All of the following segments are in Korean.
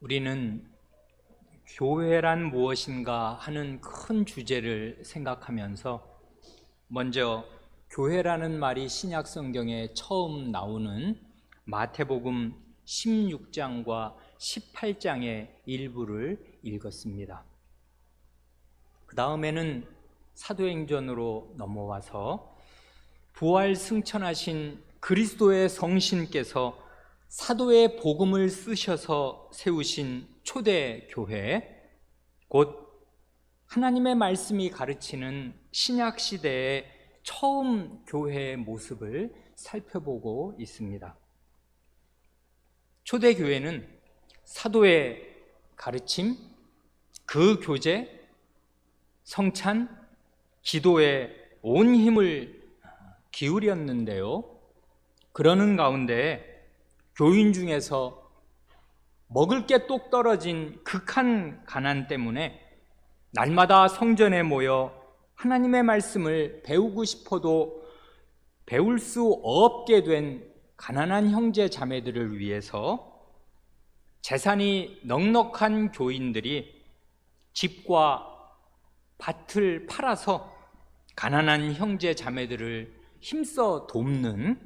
우리는 교회란 무엇인가 하는 큰 주제를 생각하면서 먼저 교회라는 말이 신약 성경에 처음 나오는 마태복음 16장과 18장의 일부를 읽었습니다. 그 다음에는 사도행전으로 넘어와서 부활 승천하신 그리스도의 성신께서 사도의 복음을 쓰셔서 세우신 초대교회, 곧 하나님의 말씀이 가르치는 신약시대의 처음 교회의 모습을 살펴보고 있습니다. 초대교회는 사도의 가르침, 그 교제, 성찬, 기도에 온 힘을 기울였는데요. 그러는 가운데 교인 중에서 먹을 게 똑 떨어진 극한 가난 때문에 날마다 성전에 모여 하나님의 말씀을 배우고 싶어도 배울 수 없게 된 가난한 형제 자매들을 위해서 재산이 넉넉한 교인들이 집과 밭을 팔아서 가난한 형제 자매들을 힘써 돕는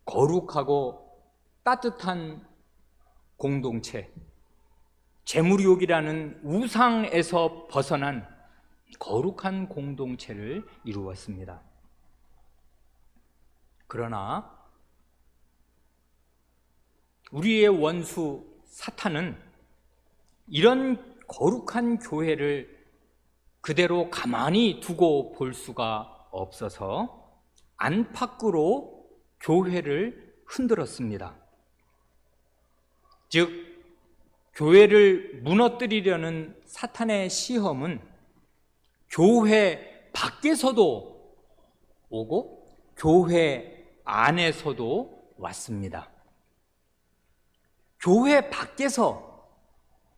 거룩하고 따뜻한 공동체, 재물욕이라는 우상에서 벗어난 거룩한 공동체를 이루었습니다. 그러나 우리의 원수 사탄은 이런 거룩한 교회를 그대로 가만히 두고 볼 수가 없어서 안팎으로 교회를 흔들었습니다. 즉, 교회를 무너뜨리려는 사탄의 시험은 교회 밖에서도 오고 교회 안에서도 왔습니다. 교회 밖에서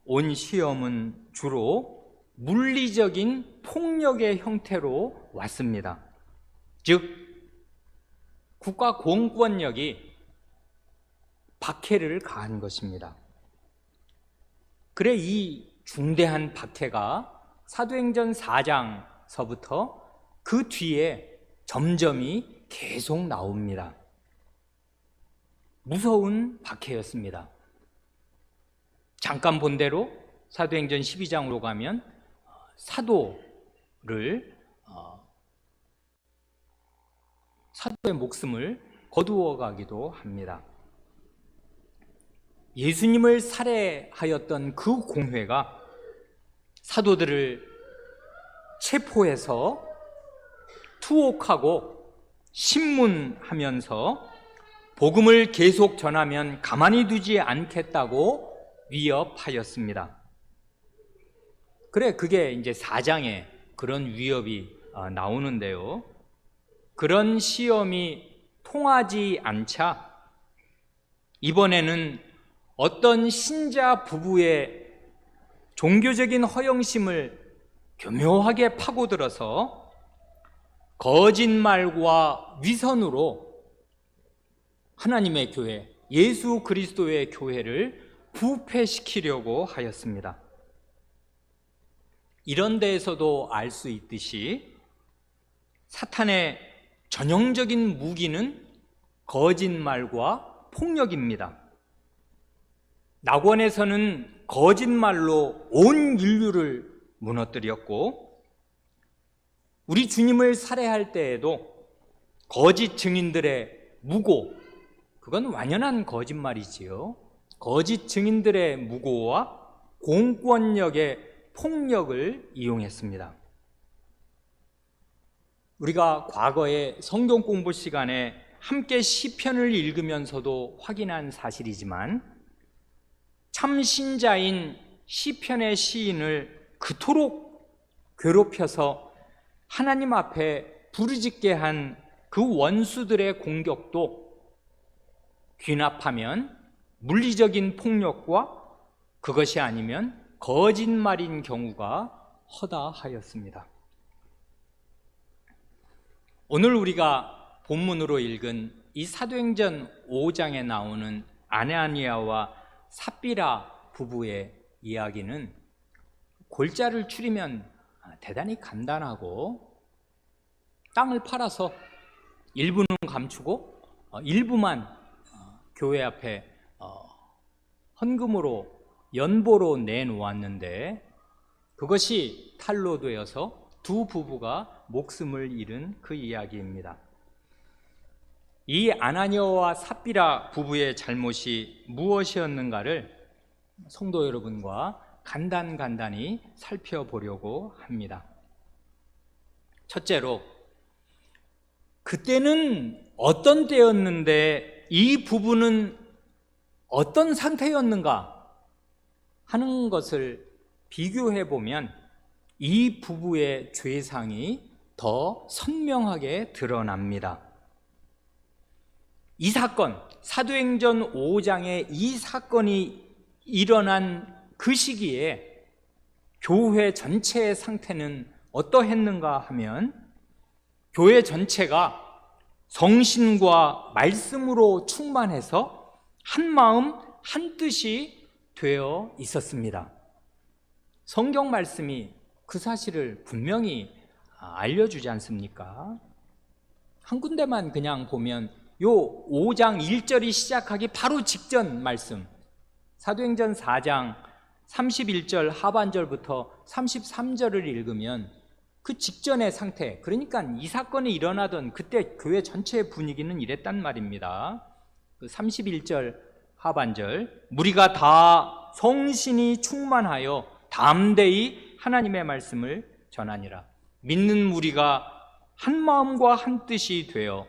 온 시험은 주로 물리적인 폭력의 형태로 왔습니다. 즉, 국가 공권력이 박해를 가한 것입니다. 그래 이 중대한 박해가 사도행전 4장서부터 그 뒤에 점점이 계속 나옵니다. 무서운 박해였습니다. 잠깐 본 대로 사도행전 12장으로 가면 사도의 목숨을 거두어 가기도 합니다. 예수님을 살해하였던 그 공회가 사도들을 체포해서 투옥하고 신문하면서 복음을 계속 전하면 가만히 두지 않겠다고 위협하였습니다. 그게 이제 4장에 그런 위협이 나오는데요. 그런 시험이 통하지 않자 이번에는 어떤 신자 부부의 종교적인 허영심을 교묘하게 파고들어서 거짓말과 위선으로 하나님의 교회, 예수 그리스도의 교회를 부패시키려고 하였습니다. 이런 데에서도 알 수 있듯이 사탄의 전형적인 무기는 거짓말과 폭력입니다. 낙원에서는 거짓말로 온 인류를 무너뜨렸고, 우리 주님을 살해할 때에도 거짓 증인들의 무고, 그건 완연한 거짓말이지요. 거짓 증인들의 무고와 공권력의 폭력을 이용했습니다. 우리가 과거에 성경 공부 시간에 함께 시편을 읽으면서도 확인한 사실이지만 참 신자인 시편의 시인을 그토록 괴롭혀서 하나님 앞에 부르짖게 한 그 원수들의 공격도 귀납하면 물리적인 폭력과 그것이 아니면 거짓말인 경우가 허다하였습니다. 오늘 우리가 본문으로 읽은 이 사도행전 5장에 나오는 아나니아와 삽비라 부부의 이야기는 골자를 추리면 대단히 간단하고, 땅을 팔아서 일부는 감추고 일부만 교회 앞에 헌금으로 연보로 내놓았는데, 그것이 탈로 되어서 두 부부가 목숨을 잃은 그 이야기입니다. 이 아나니아와 삽비라 부부의 잘못이 무엇이었는가를 성도 여러분과 간단히 살펴보려고 합니다. 첫째로, 그때는 어떤 때였는데 이 부부는 어떤 상태였는가 하는 것을 비교해 보면 이 부부의 죄상이 더 선명하게 드러납니다. 이 사건, 사도행전 5장에 이 사건이 일어난 그 시기에 교회 전체의 상태는 어떠했는가 하면, 교회 전체가 성신과 말씀으로 충만해서 한 마음 한 뜻이 되어 있었습니다. 성경 말씀이 그 사실을 분명히 알려주지 않습니까? 한 군데만 그냥 보면 요 5장 1절이 시작하기 바로 직전 말씀, 사도행전 4장 31절 하반절부터 33절을 읽으면 그 직전의 상태, 그러니까 이 사건이 일어나던 그때 교회 전체의 분위기는 이랬단 말입니다. 그 31절 하반절, 무리가 다 성신이 충만하여 담대히 하나님의 말씀을 전하니라. 믿는 무리가 한 마음과 한 뜻이 되어,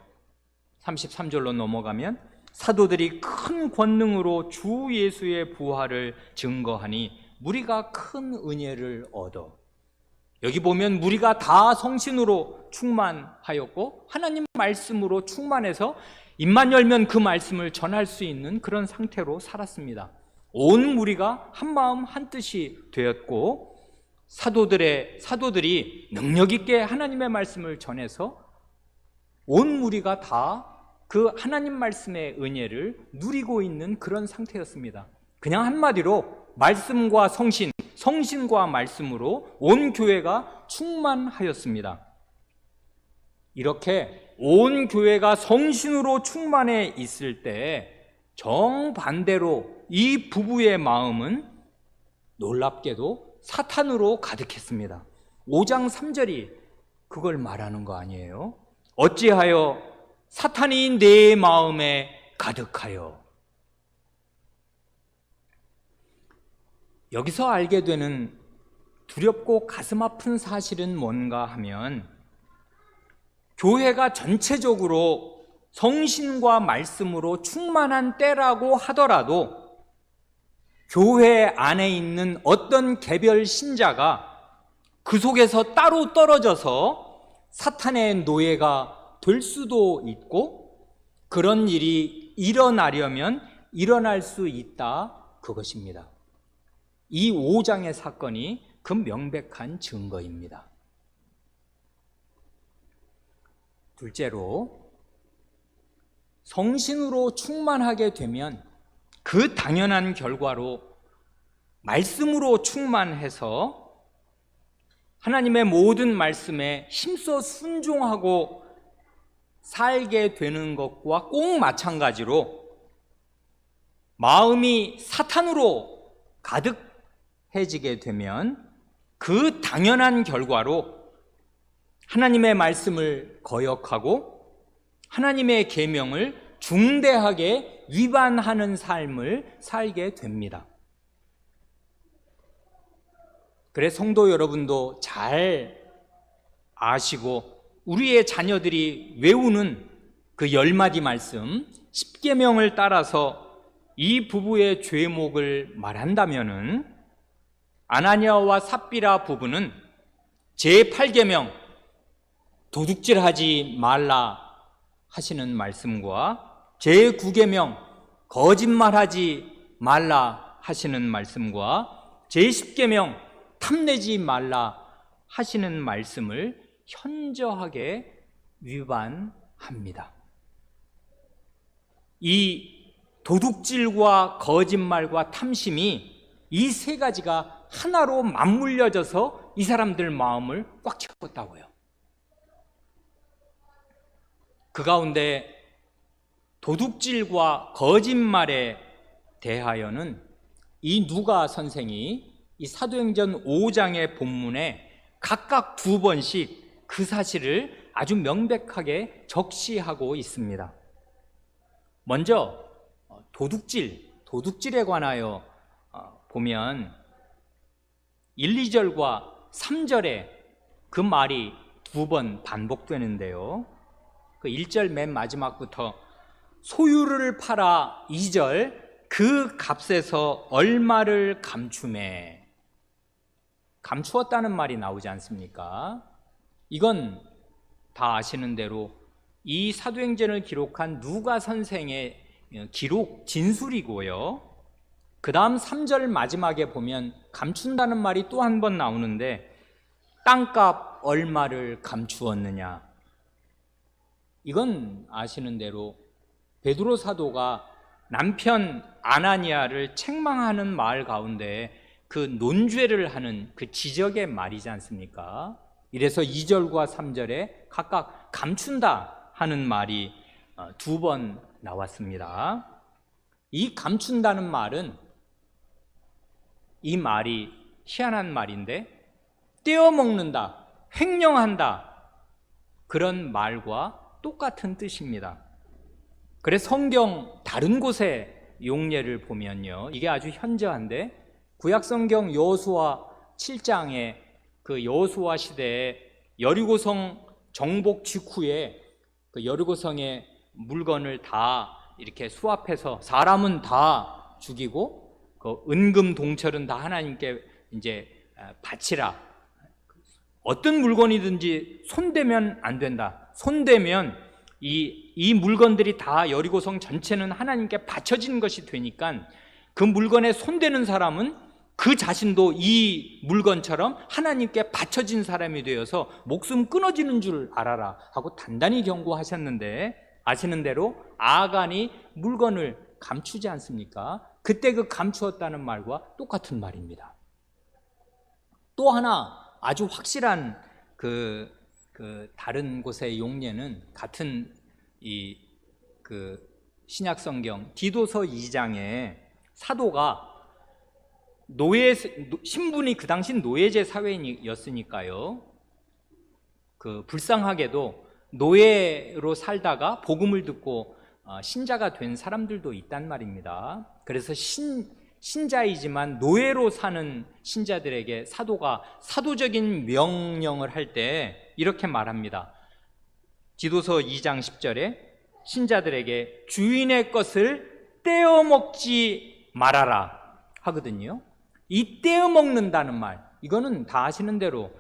33절로 넘어가면 사도들이 큰 권능으로 주 예수의 부활을 증거하니 무리가 큰 은혜를 얻어. 여기 보면 무리가 다 성신으로 충만하였고 하나님 말씀으로 충만해서 입만 열면 그 말씀을 전할 수 있는 그런 상태로 살았습니다. 온 무리가 한 마음 한 뜻이 되었고, 사도들이 능력 있게 하나님의 말씀을 전해서 온 무리가 다 그 하나님 말씀의 은혜를 누리고 있는 그런 상태였습니다. 그냥 한마디로 말씀과 성신, 성신과 말씀으로 온 교회가 충만하였습니다. 이렇게 온 교회가 성신으로 충만해 있을 때 정반대로 이 부부의 마음은 놀랍게도 사탄으로 가득했습니다. 5장 3절이 그걸 말하는 거 아니에요? 어찌하여 사탄이 내 마음에 가득하여. 여기서 알게 되는 두렵고 가슴 아픈 사실은 뭔가 하면, 교회가 전체적으로 성신과 말씀으로 충만한 때라고 하더라도 교회 안에 있는 어떤 개별 신자가 그 속에서 따로 떨어져서 사탄의 노예가 될 수도 있고, 그런 일이 일어나려면 일어날 수 있다, 그것입니다. 이 5장의 사건이 그 명백한 증거입니다. 둘째로, 성신으로 충만하게 되면 그 당연한 결과로 말씀으로 충만해서 하나님의 모든 말씀에 힘써 순종하고 살게 되는 것과 꼭 마찬가지로, 마음이 사탄으로 가득해지게 되면 그 당연한 결과로 하나님의 말씀을 거역하고 하나님의 계명을 중대하게 위반하는 삶을 살게 됩니다. 그래, 성도 여러분도 잘 아시고 우리의 자녀들이 외우는 그 10마디 말씀, 10계명을 따라서 이 부부의 죄목을 말한다면은, 아나니아와 삽비라 부부는 제8계명 도둑질하지 말라 하시는 말씀과 제9계명 거짓말하지 말라 하시는 말씀과 제10계명 탐내지 말라 하시는 말씀을 현저하게 위반합니다. 이 도둑질과 거짓말과 탐심이 이 세 가지가 하나로 맞물려져서 이 사람들 마음을 꽉 채웠다고요. 그 가운데 도둑질과 거짓말에 대하여는 이 누가 선생이 이 사도행전 5장의 본문에 각각 2번씩 그 사실을 아주 명백하게 적시하고 있습니다. 먼저 도둑질에 관하여 보면 1, 2절과 3절에 그 말이 2번 반복되는데요. 그 1절 맨 마지막부터 소유를 팔아 2절 그 값에서 얼마를 감추매, 감추었다는 말이 나오지 않습니까? 이건 다 아시는 대로 이 사도행전을 기록한 누가 선생의 기록 진술이고요. 그 다음 3절 마지막에 보면 감춘다는 말이 또 한 번 나오는데 땅값 얼마를 감추었느냐, 이건 아시는 대로 베드로 사도가 남편 아나니아를 책망하는 말 가운데 그 논죄를 하는 그 지적의 말이지 않습니까? 이래서 2절과 3절에 각각 감춘다 하는 말이 2번 나왔습니다. 이 감춘다는 말은, 이 말이 희한한 말인데 떼어먹는다, 횡령한다, 그런 말과 똑같은 뜻입니다. 그래서 성경 다른 곳의 용례를 보면요, 이게 아주 현저한데 구약성경 여호수아 7장에 그 여호수아 시대에 여리고성 정복 직후에 그 여리고성의 물건을 다 이렇게 수합해서 사람은 다 죽이고 그 은금 동철은 다 하나님께 이제 바치라, 어떤 물건이든지 손대면 안 된다, 손대면 이 물건들이 다 여리고성 전체는 하나님께 바쳐진 것이 되니까 그 물건에 손대는 사람은 그 자신도 이 물건처럼 하나님께 바쳐진 사람이 되어서 목숨 끊어지는 줄 알아라 하고 단단히 경고하셨는데, 아시는 대로 아간이 물건을 감추지 않습니까? 그때 그 감추었다는 말과 똑같은 말입니다. 또 하나 아주 확실한 그 다른 곳의 용례는 같은 신약성경 디도서 2장에 사도가 신분이 그 당시 노예제 사회였으니까요, 그 불쌍하게도 노예로 살다가 복음을 듣고 신자가 된 사람들도 있단 말입니다. 그래서 신자이지만 노예로 사는 신자들에게 사도가 사도적인 명령을 할 때 이렇게 말합니다. 디도서 2장 10절에 신자들에게 주인의 것을 떼어먹지 말아라 하거든요. 이 떼어먹는다는 말, 이거는 다 아시는 대로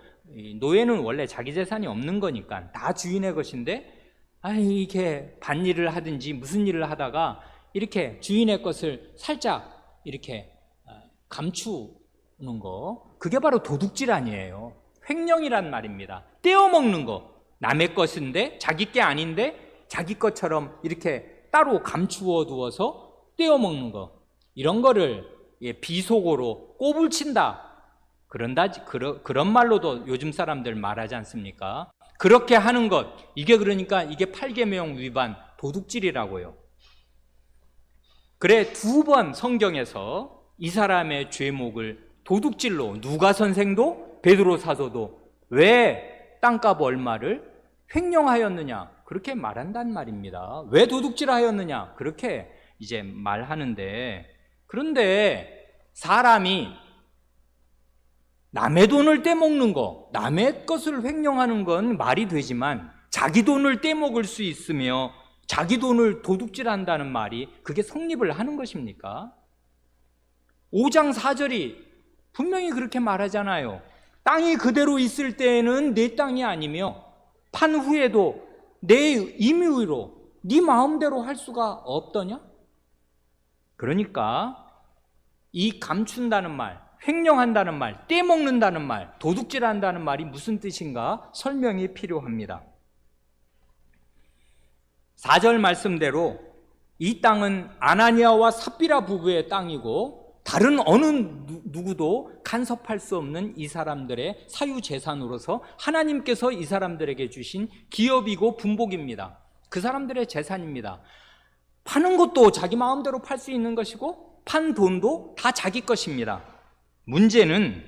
노예는 원래 자기 재산이 없는 거니까 다 주인의 것인데, 이렇게 밭일을 하든지 무슨 일을 하다가 이렇게 주인의 것을 살짝 이렇게 감추는 거, 그게 바로 도둑질 아니에요. 횡령이란 말입니다. 떼어먹는 거, 남의 것인데 자기 게 아닌데 자기 것처럼 이렇게 따로 감추어 두어서 떼어먹는 거, 이런 거를 비속어로 꼬불친다, 그런 말로도 요즘 사람들 말하지 않습니까? 그렇게 하는 것, 이게 그러니까 이게 8계명 위반 도둑질이라고요. 그래 2번 성경에서 이 사람의 죄목을 도둑질로, 누가 선생도 베드로 사도도 왜 땅값 얼마를 횡령하였느냐 그렇게 말한단 말입니다. 왜 도둑질하였느냐 그렇게 이제 말하는데, 그런데 사람이 남의 돈을 떼먹는 거, 남의 것을 횡령하는 건 말이 되지만 자기 돈을 떼먹을 수 있으며 자기 돈을 도둑질한다는 말이 그게 성립을 하는 것입니까? 5장 4절이 분명히 그렇게 말하잖아요. 땅이 그대로 있을 때에는 내 땅이 아니며 판 후에도 내 임의로 네 마음대로 할 수가 없더냐? 그러니까 이 감춘다는 말, 횡령한다는 말, 떼먹는다는 말, 도둑질한다는 말이 무슨 뜻인가 설명이 필요합니다. 4절 말씀대로 이 땅은 아나니아와 삽비라 부부의 땅이고 다른 어느 누구도 간섭할 수 없는 이 사람들의 사유재산으로서 하나님께서 이 사람들에게 주신 기업이고 분복입니다. 그 사람들의 재산입니다. 파는 것도 자기 마음대로 팔 수 있는 것이고 판 돈도 다 자기 것입니다. 문제는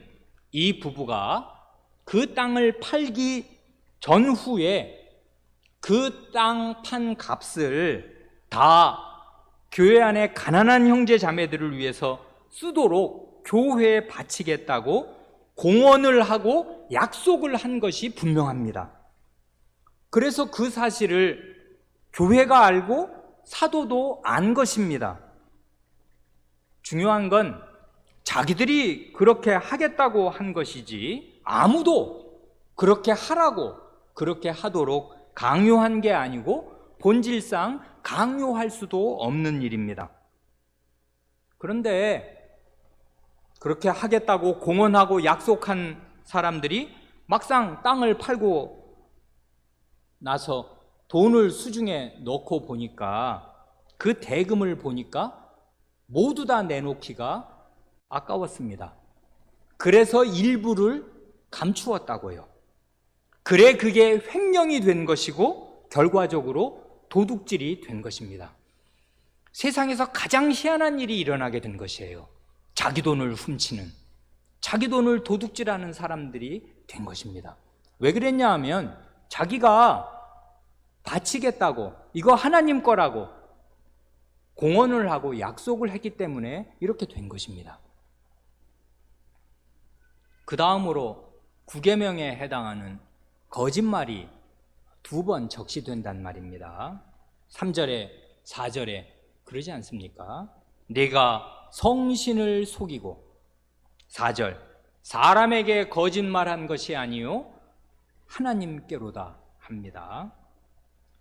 이 부부가 그 땅을 팔기 전후에 그 땅 판 값을 다 교회 안에 가난한 형제 자매들을 위해서 쓰도록 교회에 바치겠다고 공언을 하고 약속을 한 것이 분명합니다. 그래서 그 사실을 교회가 알고 사도도 안 것입니다. 중요한 건 자기들이 그렇게 하겠다고 한 것이지 아무도 그렇게 하라고 그렇게 하도록 강요한 게 아니고 본질상 강요할 수도 없는 일입니다. 그런데 그렇게 하겠다고 공언하고 약속한 사람들이 막상 땅을 팔고 나서 돈을 수중에 넣고 보니까 그 대금을 보니까 모두 다 내놓기가 아까웠습니다. 그래서 일부를 감추었다고요. 그래 그게 횡령이 된 것이고 결과적으로 도둑질이 된 것입니다. 세상에서 가장 희한한 일이 일어나게 된 것이에요. 자기 돈을 훔치는, 자기 돈을 도둑질하는 사람들이 된 것입니다. 왜 그랬냐 하면 자기가 바치겠다고 이거 하나님 거라고 공언을 하고 약속을 했기 때문에 이렇게 된 것입니다. 그 다음으로 9계명에 해당하는 거짓말이 2번 적시된단 말입니다. 3절에 4절에 그러지 않습니까? 내가 성신을 속이고 4절 사람에게 거짓말한 것이 아니요 하나님께로다 합니다.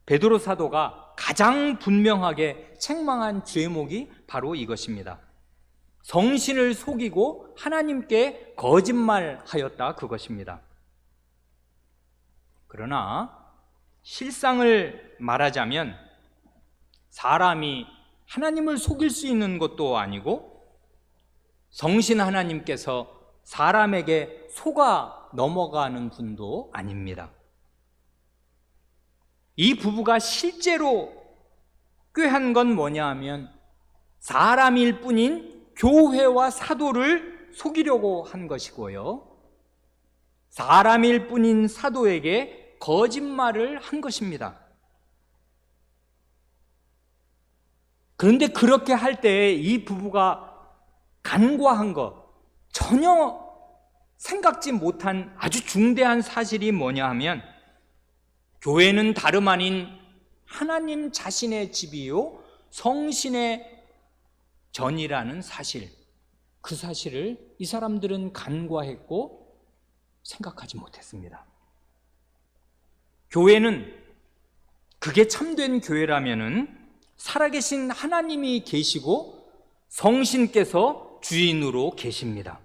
베드로 사도가 가장 분명하게 책망한 죄목이 바로 이것입니다. 성신을 속이고 하나님께 거짓말하였다 그것입니다. 그러나 실상을 말하자면 사람이 하나님을 속일 수 있는 것도 아니고 성신 하나님께서 사람에게 속아 넘어가는 분도 아닙니다. 이 부부가 실제로 꾀한 건 뭐냐 하면 사람일 뿐인 교회와 사도를 속이려고 한 것이고요, 사람일 뿐인 사도에게 거짓말을 한 것입니다. 그런데 그렇게 할 때 이 부부가 간과한 것, 전혀 생각지 못한 아주 중대한 사실이 뭐냐 하면 교회는 다름 아닌 하나님 자신의 집이요 성신의 전이라는 사실, 그 사실을 이 사람들은 간과했고 생각하지 못했습니다. 교회는 그게 참된 교회라면은 살아계신 하나님이 계시고 성신께서 주인으로 계십니다.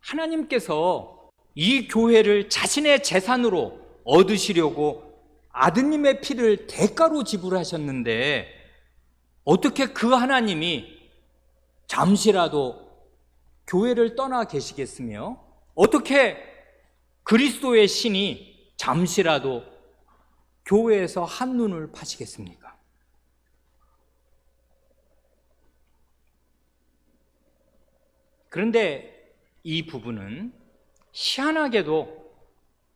하나님께서 이 교회를 자신의 재산으로 얻으시려고 아드님의 피를 대가로 지불하셨는데 어떻게 그 하나님이 잠시라도 교회를 떠나 계시겠으며 어떻게 그리스도의 신이 잠시라도 교회에서 한눈을 파시겠습니까? 그런데 이 부부는 희한하게도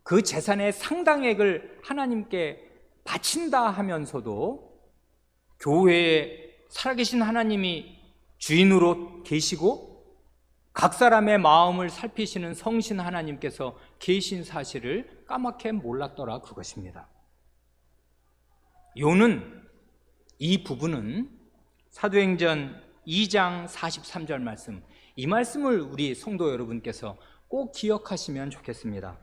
그 재산의 상당액을 하나님께 바친다 하면서도 교회에 살아계신 하나님이 주인으로 계시고 각 사람의 마음을 살피시는 성신 하나님께서 계신 사실을 까맣게 몰랐더라 그것입니다. 요는 이 부부는 사도행전 2장 43절 말씀, 이 말씀을 우리 성도 여러분께서 꼭 기억하시면 좋겠습니다.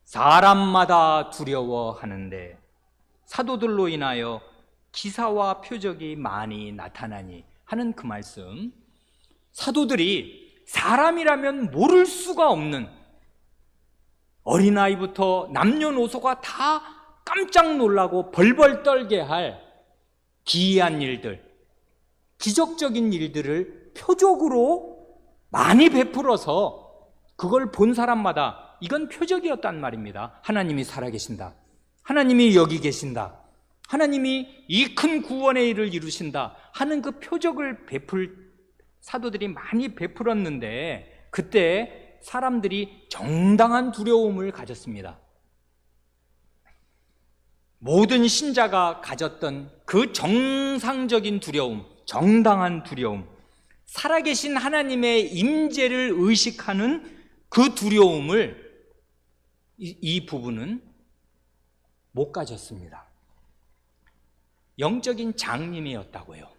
사람마다 두려워하는데 사도들로 인하여 기사와 표적이 많이 나타나니 하는 그 말씀, 사도들이 사람이라면 모를 수가 없는, 어린아이부터 남녀노소가 다 깜짝 놀라고 벌벌 떨게 할 기이한 일들, 기적적인 일들을 표적으로 많이 베풀어서 그걸 본 사람마다 이건 표적이었단 말입니다. 하나님이 살아계신다, 하나님이 여기 계신다, 하나님이 이 큰 구원의 일을 이루신다 하는 그 표적을 사도들이 많이 베풀었는데, 그때 사람들이 정당한 두려움을 가졌습니다. 모든 신자가 가졌던 그 정상적인 두려움, 정당한 두려움, 살아계신 하나님의 임재를 의식하는 그 두려움을 이 부부는 못 가졌습니다. 영적인 장님이었다고요.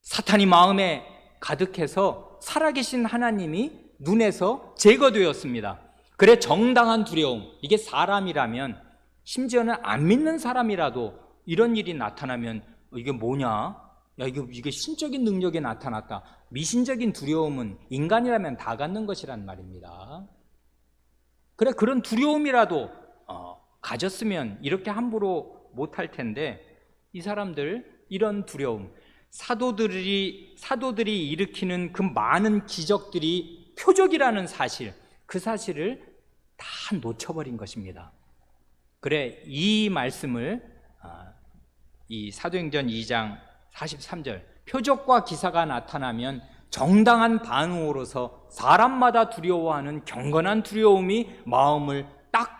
사탄이 마음에 가득해서 살아계신 하나님이 눈에서 제거되었습니다. 그래 정당한 두려움, 이게 사람이라면, 심지어는 안 믿는 사람이라도 이런 일이 나타나면 이게 뭐냐? 야, 이게 신적인 능력이 나타났다. 미신적인 두려움은 인간이라면 다 갖는 것이란 말입니다. 그래, 그런 두려움이라도 가졌으면 이렇게 함부로 못할 텐데, 이 사람들 이런 두려움, 사도들이 일으키는 그 많은 기적들이 표적이라는 사실, 그 사실을 다 놓쳐버린 것입니다. 그래, 이 말씀을 이 사도행전 2장 43절, 표적과 기사가 나타나면 정당한 반응으로서 사람마다 두려워하는 경건한 두려움이 마음을 딱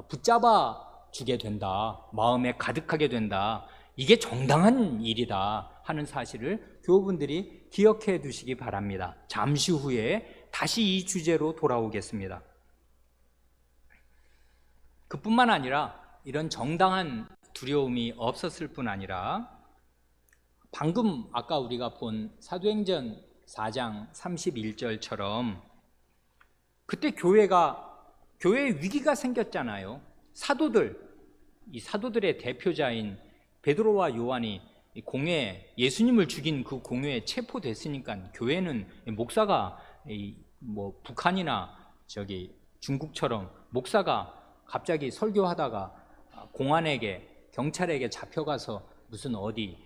붙잡아 주게 된다, 마음에 가득하게 된다, 이게 정당한 일이다 하는 사실을 교우분들이 기억해 두시기 바랍니다. 잠시 후에 다시 이 주제로 돌아오겠습니다. 그뿐만 아니라 이런 정당한 두려움이 없었을 뿐 아니라, 방금 아까 우리가 본 사도행전 4장 31절처럼 그때 교회에 위기가 생겼잖아요. 이 사도들의 대표자인 베드로와 요한이 예수님을 죽인 그 공회에 체포됐으니까, 교회는 목사가 북한이나 중국처럼 목사가 갑자기 설교하다가 공안에게, 경찰에게 잡혀가서 무슨 어디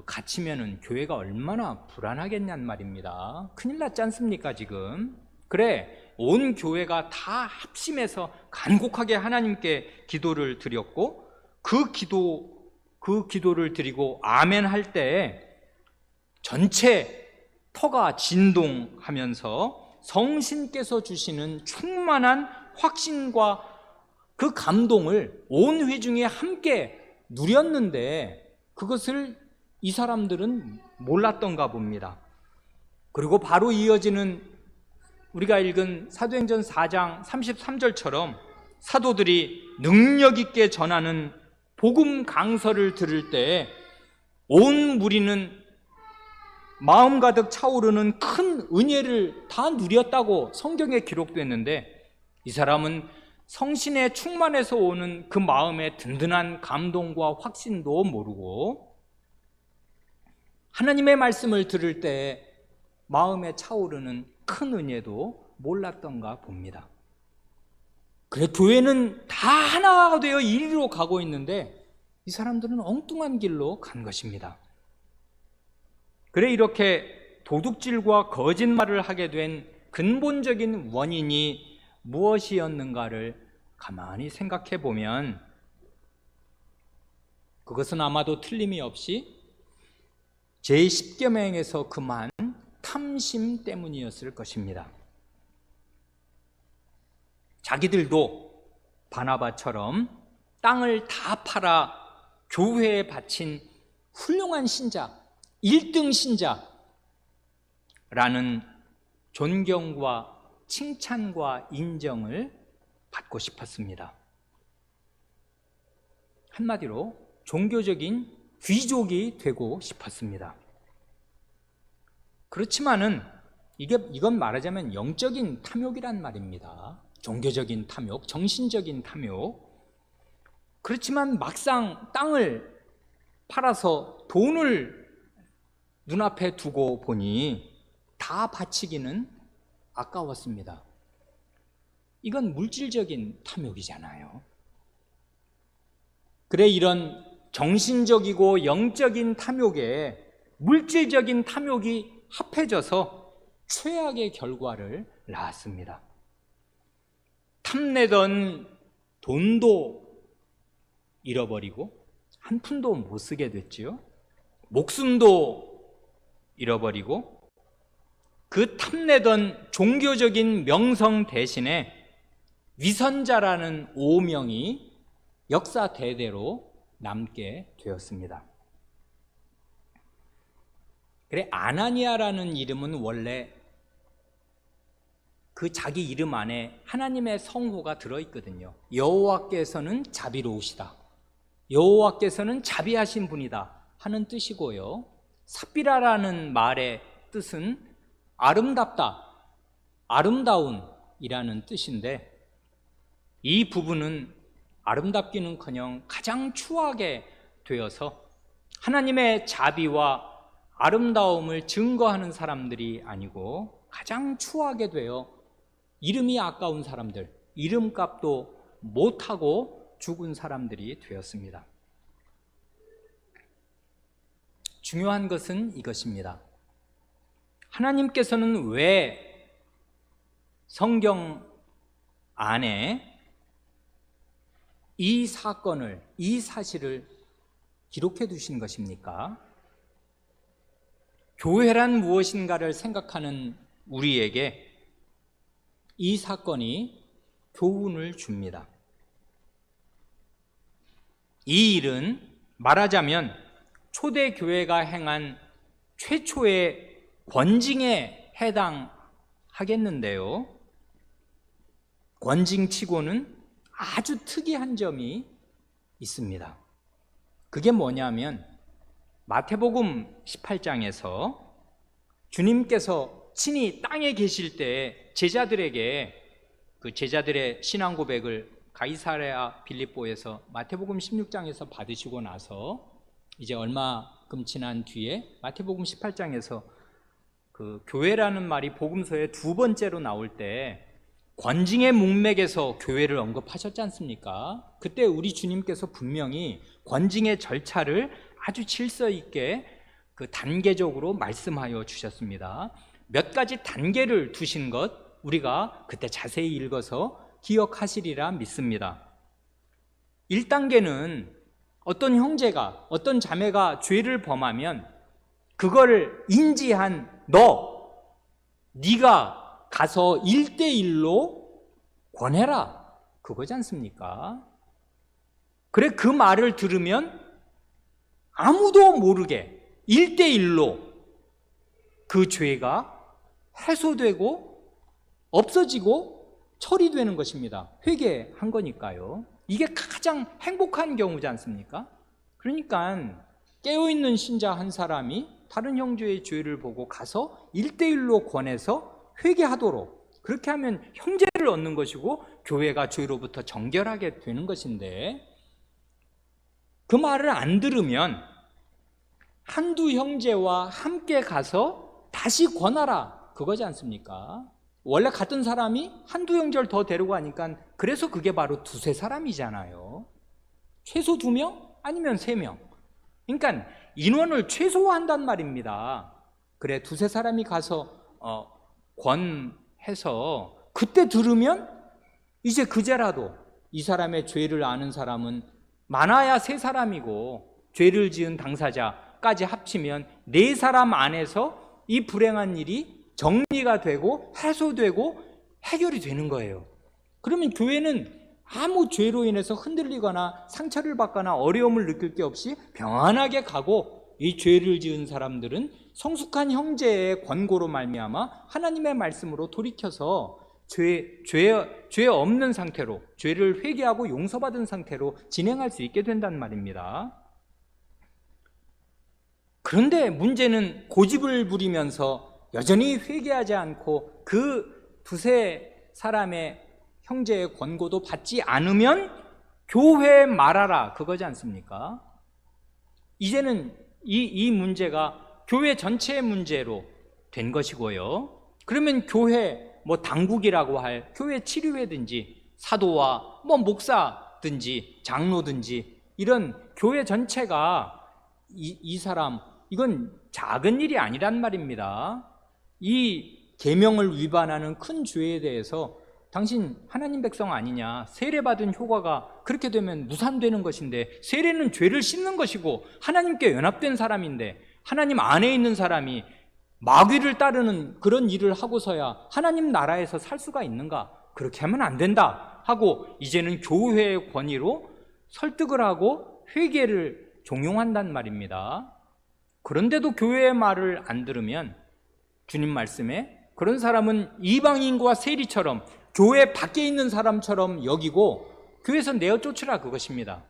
갇히면은 교회가 얼마나 불안하겠냔 말입니다. 큰일 났지 않습니까 지금? 그래, 온 교회가 다 합심해서 간곡하게 하나님께 기도를 드렸고, 그 기도를 드리고 아멘 할 때 전체 터가 진동하면서 성신께서 주시는 충만한 확신과 그 감동을 온 회중이 함께 누렸는데, 그것을 이 사람들은 몰랐던가 봅니다. 그리고 바로 이어지는 우리가 읽은 사도행전 4장 33절처럼 사도들이 능력 있게 전하는 복음 강서를 들을 때 온 무리는 마음 가득 차오르는 큰 은혜를 다 누렸다고 성경에 기록됐는데, 이 사람은 성신에 충만해서 오는 그 마음의 든든한 감동과 확신도 모르고, 하나님의 말씀을 들을 때 마음에 차오르는 큰 은혜도 몰랐던가 봅니다. 그래, 교회는 다 하나가 되어 이리로 가고 있는데 이 사람들은 엉뚱한 길로 간 것입니다. 그래, 이렇게 도둑질과 거짓말을 하게 된 근본적인 원인이 무엇이었는가를 가만히 생각해 보면, 그것은 아마도 틀림이 없이 제10계명에서 금한 탐심 때문이었을 것입니다. 자기들도 바나바처럼 땅을 다 팔아 교회에 바친 훌륭한 신자, 1등 신자라는 존경과 칭찬과 인정을 받고 싶었습니다. 한마디로 종교적인 귀족이 되고 싶었습니다. 그렇지만은 이건 말하자면 영적인 탐욕이란 말입니다. 종교적인 탐욕, 정신적인 탐욕. 그렇지만 막상 땅을 팔아서 돈을 눈앞에 두고 보니 다 바치기는 아까웠습니다. 이건 물질적인 탐욕이잖아요. 그래, 이런 정신적이고 영적인 탐욕에 물질적인 탐욕이 합해져서 최악의 결과를 낳았습니다. 탐내던 돈도 잃어버리고 한 푼도 못 쓰게 됐지요. 목숨도 잃어버리고 그 탐내던 종교적인 명성 대신에 위선자라는 오명이 역사 대대로 남게 되었습니다. 그래, 아나니아라는 이름은 원래 그 자기 이름 안에 하나님의 성호가 들어있거든요. 여호와께서는 자비로우시다, 여호와께서는 자비하신 분이다 하는 뜻이고요. 삽비라라는 말의 뜻은 아름답다, 아름다운이라는 뜻인데, 이 부분은 아름답기는커녕 가장 추하게 되어서 하나님의 자비와 아름다움을 증거하는 사람들이 아니고 가장 추하게 되어 이름이 아까운 사람들, 이름값도 못하고 죽은 사람들이 되었습니다. 중요한 것은 이것입니다. 하나님께서는 왜 성경 안에 이 사건을, 이 사실을 기록해 두신 것입니까? 교회란 무엇인가를 생각하는 우리에게 이 사건이 교훈을 줍니다. 이 일은 말하자면 초대교회가 행한 최초의 권징에 해당하겠는데요. 권징치고는 아주 특이한 점이 있습니다. 그게 뭐냐면 마태복음 18장에서 주님께서 친히 땅에 계실 때 제자들에게 그 제자들의 신앙 고백을 가이사랴 빌립보에서 마태복음 16장에서 받으시고 나서 이제 얼마큼 지난 뒤에 마태복음 18장에서 그 교회라는 말이 복음서에 두 번째로 나올 때 권징의 문맥에서 교회를 언급하셨지 않습니까? 그때 우리 주님께서 분명히 권징의 절차를 아주 질서 있게 그 단계적으로 말씀하여 주셨습니다. 몇 가지 단계를 두신 것 우리가 그때 자세히 읽어서 기억하시리라 믿습니다. 1단계는 어떤 형제가, 어떤 자매가 죄를 범하면 그걸 인지한 네가 가서 1대1로 권해라, 그거지 않습니까? 그래, 그 말을 들으면 아무도 모르게 1대1로 그 죄가 해소되고 없어지고 처리되는 것입니다. 회개한 거니까요. 이게 가장 행복한 경우지 않습니까? 그러니까 깨어있는 신자 한 사람이 다른 형제의 죄를 보고 가서 1대1로 권해서 회개하도록, 그렇게 하면 형제를 얻는 것이고 교회가 죄로부터 정결하게 되는 것인데, 그 말을 안 들으면 한두 형제와 함께 가서 다시 권하라, 그거지 않습니까? 원래 같은 사람이 한두 형제를 더 데리고 가니까 그래서 그게 바로 두세 사람이잖아요. 최소 2명 아니면 3명. 그러니까 인원을 최소화한단 말입니다. 그래, 두세 사람이 가서 권해서 그때 들으면 이제 그제라도 이 사람의 죄를 아는 사람은 많아야 3사람이고 죄를 지은 당사자까지 합치면 4사람 안에서 이 불행한 일이 정리가 되고 해소되고 해결이 되는 거예요. 그러면 교회는 아무 죄로 인해서 흔들리거나 상처를 받거나 어려움을 느낄 게 없이 평안하게 가고, 이 죄를 지은 사람들은 성숙한 형제의 권고로 말미암아 하나님의 말씀으로 돌이켜서 죄 없는 상태로, 죄를 회개하고 용서받은 상태로 진행할 수 있게 된단 말입니다. 그런데 문제는 고집을 부리면서 여전히 회개하지 않고 그 두세 사람의 형제의 권고도 받지 않으면 교회 말하라, 그거지 않습니까? 이제는 이 문제가 교회 전체의 문제로 된 것이고요. 그러면 교회 당국이라고 할 교회 치료회든지 사도와 목사든지 장로든지 이런 교회 전체가 이 사람 이건 작은 일이 아니란 말입니다. 이 계명을 위반하는 큰 죄에 대해서 당신 하나님 백성 아니냐, 세례받은 효과가 그렇게 되면 무산되는 것인데, 세례는 죄를 씻는 것이고 하나님께 연합된 사람인데, 하나님 안에 있는 사람이 마귀를 따르는 그런 일을 하고서야 하나님 나라에서 살 수가 있는가? 그렇게 하면 안 된다 하고 이제는 교회의 권위로 설득을 하고 회개를 종용한단 말입니다. 그런데도 교회의 말을 안 들으면 주님 말씀에 그런 사람은 이방인과 세리처럼 교회 밖에 있는 사람처럼 여기고 교회에서 내어 쫓으라, 그것입니다.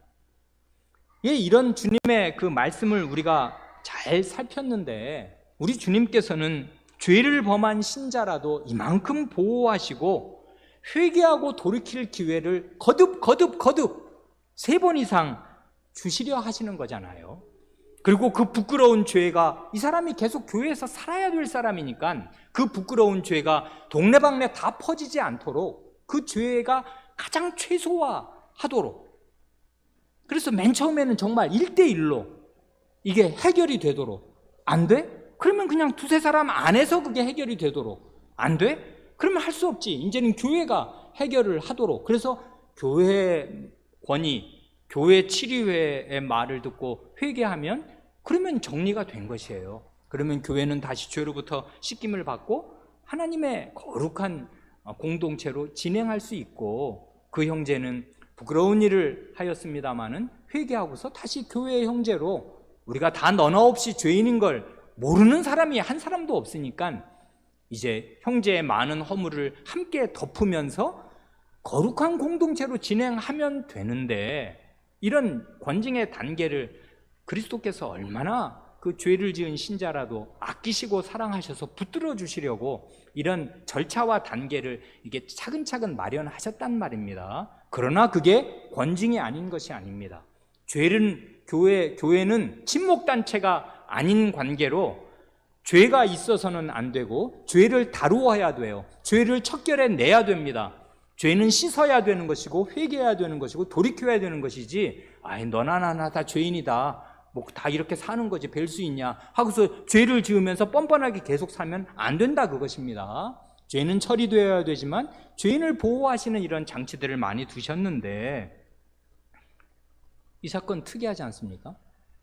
예, 이런 주님의 그 말씀을 우리가 잘 살폈는데, 우리 주님께서는 죄를 범한 신자라도 이만큼 보호하시고 회개하고 돌이킬 기회를 거듭 3번 이상 주시려 하시는 거잖아요. 그리고 그 부끄러운 죄가, 이 사람이 계속 교회에서 살아야 될 사람이니까 그 부끄러운 죄가 동네방네 다 퍼지지 않도록 그 죄가 가장 최소화하도록, 그래서 맨 처음에는 정말 1대1로 이게 해결이 되도록. 안 돼? 그러면 그냥 2-3사람 안에서 그게 해결이 되도록. 안 돼? 그러면 할 수 없지. 이제는 교회가 해결을 하도록. 그래서 교회 권위, 교회 치리회의 말을 듣고 회개하면 그러면 정리가 된 것이에요. 그러면 교회는 다시 죄로부터 씻김을 받고 하나님의 거룩한 공동체로 진행할 수 있고, 그 형제는 부끄러운 일을 하였습니다마는 회개하고서 다시 교회의 형제로, 우리가 다 너나 없이 죄인인 걸 모르는 사람이 한 사람도 없으니까 이제 형제의 많은 허물을 함께 덮으면서 거룩한 공동체로 진행하면 되는데, 이런 권징의 단계를 그리스도께서 얼마나 그 죄를 지은 신자라도 아끼시고 사랑하셔서 붙들어 주시려고 이런 절차와 단계를 이게 차근차근 마련하셨단 말입니다. 그러나 그게 권징이 아닌 것이 아닙니다. 교회는 친목단체가 아닌 관계로 죄가 있어서는 안 되고 죄를 다루어야 돼요. 죄를 척결해 내야 됩니다. 죄는 씻어야 되는 것이고 회개해야 되는 것이고 돌이켜야 되는 것이지, 아이 너나 나나 다 죄인이다, 뭐 다 이렇게 사는 거지 별 수 있냐 하고서 죄를 지으면서 뻔뻔하게 계속 살면 안 된다, 그것입니다. 죄는 처리되어야 되지만 죄인을 보호하시는 이런 장치들을 많이 두셨는데, 이 사건 특이하지 않습니까?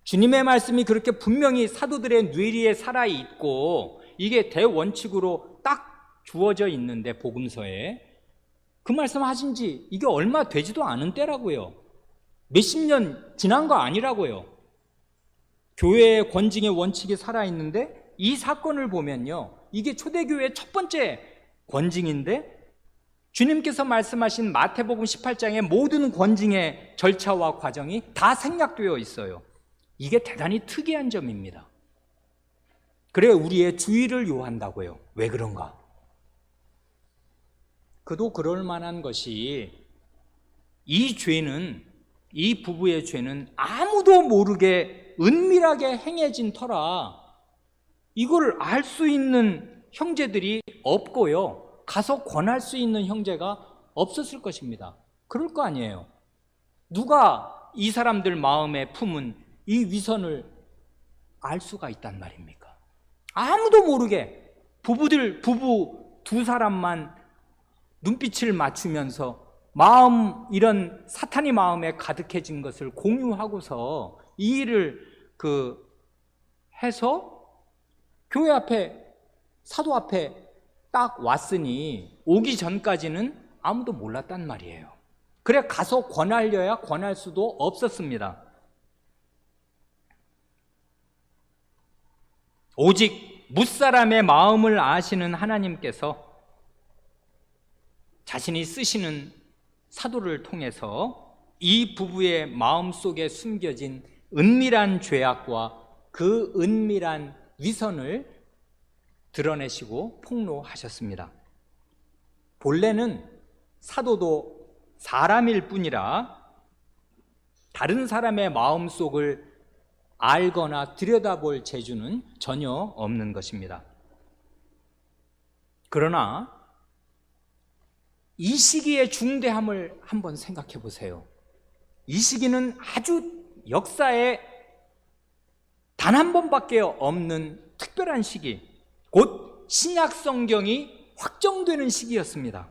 주님의 말씀이 그렇게 분명히 사도들의 뇌리에 살아있고 이게 대원칙으로 딱 주어져 있는데, 복음서에 그 말씀 하신 지 이게 얼마 되지도 않은 때라고요. 몇십 년 지난 거 아니라고요. 교회의 권징의 원칙이 살아있는데 이 사건을 보면요, 이게 초대교회의 첫 번째 권징인데, 주님께서 말씀하신 마태복음 18장의 모든 권징의 절차와 과정이 다 생략되어 있어요. 이게 대단히 특이한 점입니다. 그래 우리의 주의를 요한다고요. 왜 그런가? 그도 그럴 만한 것이, 이 죄는, 이 부부의 죄는 아무도 모르게 은밀하게 행해진 터라 이걸 알 수 있는 형제들이 없고요, 가서 권할 수 있는 형제가 없었을 것입니다. 그럴 거 아니에요. 누가 이 사람들 마음에 품은 이 위선을 알 수가 있단 말입니까? 아무도 모르게 부부 2사람만 눈빛을 맞추면서 이런 사탄이 마음에 가득해진 것을 공유하고서 이 일을 해서 교회 앞에, 사도 앞에 딱 왔으니 오기 전까지는 아무도 몰랐단 말이에요. 그래 가서 권하려야 권할 수도 없었습니다. 오직 뭇사람의 마음을 아시는 하나님께서 자신이 쓰시는 사도를 통해서 이 부부의 마음속에 숨겨진 은밀한 죄악과 그 은밀한 위선을 드러내시고 폭로하셨습니다. 본래는 사도도 사람일 뿐이라 다른 사람의 마음속을 알거나 들여다볼 재주는 전혀 없는 것입니다. 그러나 이 시기의 중대함을 한번 생각해 보세요. 이 시기는 아주 역사의 단 한 번밖에 없는 특별한 시기, 곧 신약 성경이 확정되는 시기였습니다.